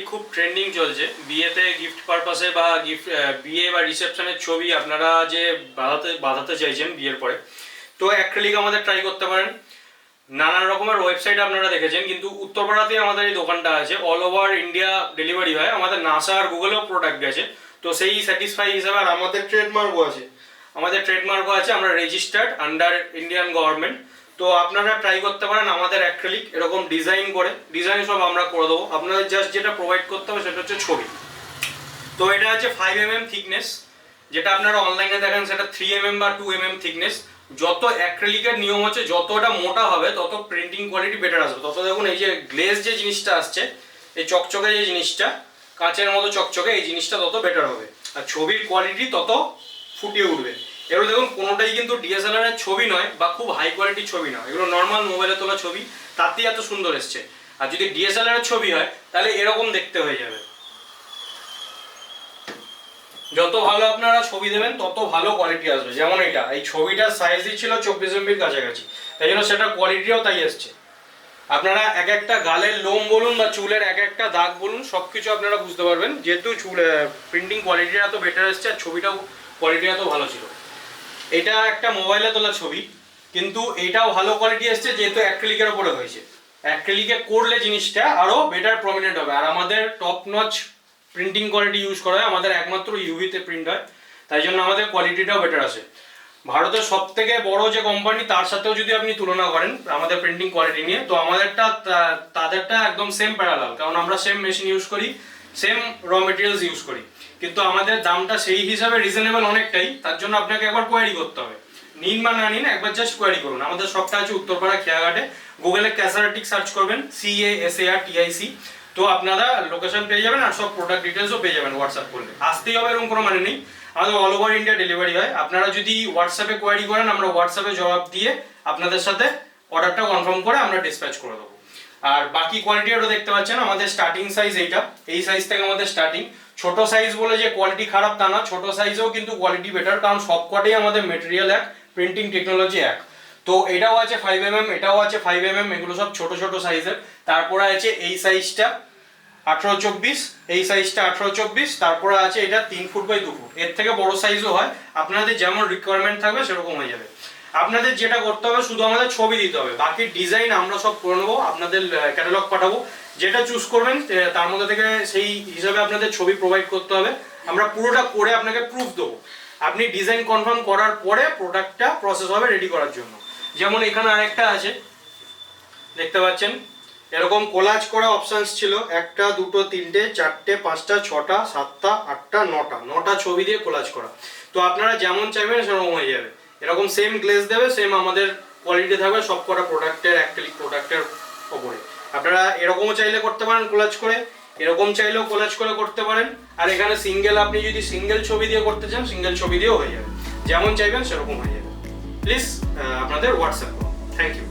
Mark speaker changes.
Speaker 1: খুব ট্রেন্ডিং চলছে বিয়েতে গিফট পারপাসে বা বিয়ে বা রিসেপশনের ছবি আপনারা যে বাঁধাতে চাইছেন বিয়ের পরে, তো অ্যাক্রিলিক আমাদের ট্রাই করতে পারেন। নানান রকমের ওয়েবসাইট আপনারা দেখেছেন, কিন্তু উত্তরপাড়াতেই আমাদের এই দোকানটা আছে। অল ওভার ইন্ডিয়া ডেলিভারি হয়, আমাদের নাসা আর গুগলেও প্রোডাক্ট গেছে, তো সেই স্যাটিসফাই হিসাবে। আর আমাদের ট্রেডমার্কও আছে, আমরা রেজিস্টার্ড আন্ডার ইন্ডিয়ান গভর্নমেন্ট। তো আপনারা ট্রাই করতে পারেন আমাদের অ্যাক্রিলিক এরকম ডিজাইন সব আমরা করে দেবো। আপনাদের জাস্ট যেটা প্রোভাইড করতে হবে সেটা হচ্ছে ছবি। তো এটা আছে 5mm থিকনেস, যেটা আপনারা অনলাইনে দেখেন সেটা 3mm বা 2mm থিকনেস। যত অ্যাক্রিলিকের নিয়ম হচ্ছে যতটা মোটা হবে তত প্রিন্টিং কোয়ালিটি বেটার আসবে। তত দেখুন এই যে গ্লেজ যে জিনিসটা আসছে, এই চকচকে যে জিনিসটা, কাঁচের মতো চকচকে, এই জিনিসটা তত বেটার হবে, আর ছবির কোয়ালিটি তত ফুটিয়ে উঠবে। এগুলো দেখুন কোনোটাই কিন্তু ডিএসএলআর এর ছবি নয় বা খুব হাই কোয়ালিটির ছবি নয়, এগুলো নর্মাল মোবাইলে তোলা ছবি, তাতেই এত সুন্দর এসছে। আর যদি ডিএসএলআর এর ছবি হয় তাহলে এরকম দেখতে হয়ে যাবে। যত ভালো আপনারা ছবি দেবেন তত ভালো কোয়ালিটি আসবে। যেমন এই ছবিটার সাইজই ছিল 24 MBর কাছাকাছি, তাই জন্য সেটা কোয়ালিটিও তাই এসছে। আপনারা এক একটা গালের লোম বলুন বা চুলের এক একটা দাগ বলুন, সবকিছু আপনারা বুঝতে পারবেন, যেহেতু প্রিন্টিং কোয়ালিটিটা এত বেটার এসছে আর ছবিটাও কোয়ালিটি এত ভালো ছিল। এটা একটা মোবাইলে তোলা ছবি, কিন্তু এটাও ভালো কোয়ালিটি এসছে যেহেতু অ্যাক্রিলিকের উপরে হয়েছে। অ্যাক্রিলিকে করলে জিনিসটা আরো বেটার প্রমিনেন্ট হবে। আর আমাদের top notch printing quality use করা হয়, আমাদের একমাত্র ইউভিতে প্রিন্ট হয়, তাই জন্য আমাদের কোয়ালিটিটাও বেটার আসে। ভারতের সব থেকে বড় যে কোম্পানি তার সাথেও যদি আপনি তুলনা করেন আমাদের প্রিন্টিং কোয়ালিটি নিয়ে, তো আমাদেরটা তাদেরটা একদম সেম প্যারালাল, কারণ আমরা সেম মেশিন ইউজ করি, সেম র মেটেরিয়ালস ইউজ করি, কিন্তু আমাদের দামটা সেই হিসাবে রিজনেবল অনেকটাই। তার জন্য আপনাকে একবার কোয়ারি করতে হবে, নিন বা না নিন একবার জাস্ট কোয়ারি করুন। আমাদের সবটা আছে উত্তরপাড়া খেয়াঘাটে, গুগলে ক্যাসারটিক সার্চ করবেন, CASARTIC, তো আপনারা লোকেশন পেয়ে যাবেন আর সব প্রোডাক্ট ডিটেলসও পেয়ে যাবেন। হোয়াটসঅ্যাপ করলে আসতেই হবে এরকম কোনো মানে নেই, আমাদের অল ওভার ইন্ডিয়া ডেলিভারি হয়। আপনারা যদি হোয়াটসঅ্যাপে কোয়ারি করেন আমরা হোয়াটসঅ্যাপে জবাব দিয়ে আপনাদের সাথে অর্ডারটা কনফার্ম করে আমরা ডিসপ্যাচ করে দেবো। আর বাকি কোয়ালিটিটা দেখতে পাচ্ছেন, আমাদের স্টার্টিং সাইজ এই সাইজ থেকে আমাদের স্টার্টিং। ছোট সাইজ বলে যে কোয়ালিটি খারাপ তা না, ছোট সাইজেও কিন্তু কোয়ালিটি বেটার, কারণ সবকটাই আমাদের মেটেরিয়াল এক, প্রিন্টিং টেকনোলজি এক। তো এটাও আছে 5mm, এটাও আছে 5mm, এগুলো সব ছোট ছোট সাইজের। তারপরে আছে এই সাইজটা 18-24, এই সাইজটা 18-24, তারপরে আছে এটা 3 ফুট বাই 2 ফুট, এর থেকে বড় সাইজও হয়। আপনাদের যেমন রিকোয়ারমেন্ট থাকবে সেরকম হয়ে যাবে। আপনাদের যেটা করতে হবে শুধু আমাদের ছবি দিতে হবে, বাকি ডিজাইন আমরা সব করে নেবো, আপনাদের ক্যাটালগ পাঠাবো, যেটা চুজ করবেন তার মধ্যে থেকে সেই হিসাবে আপনাদের ছবি প্রোভাইড করতে হবে। আমরা পুরোটা করে আপনাকে প্রুফ দেবো, আপনি ডিজাইন কনফার্ম করার পরে প্রোডাক্টটা প্রসেস হবে রেডি করার জন্য। যেমন এখানে আরেকটা আছে দেখতে পাচ্ছেন, এরকম কোলাজ করা অপশনস ছিল, 1টা 2টো 3টে 4টে 5টা 6টা 7টা 8টা 9টা ছবি দিয়ে কোলাজ করা। তো আপনারা যেমন চাইবেন সেরকম হয়ে যাবে, এরকম সেম গ্লেজ দেবে, সেম আমাদের কোয়ালিটি থাকবে সব কটা প্রোডাক্টের, অ্যাক্রিলিক প্রোডাক্টের ওপরে। আপনারা এরকমও চাইলে করতে পারেন কোলাজ করে, এরকম চাইলেও কোলাজ করে করতে পারেন। আর এখানে আপনি যদি সিঙ্গেল ছবি দিয়ে করতে চান সিঙ্গেল ছবি দিয়েও হয়ে যাবে, যেমন চাইবেন সেরকম হয়ে যাবে। প্লিজ আপনাদের হোয়াটসঅ্যাপ করুন। Thank you.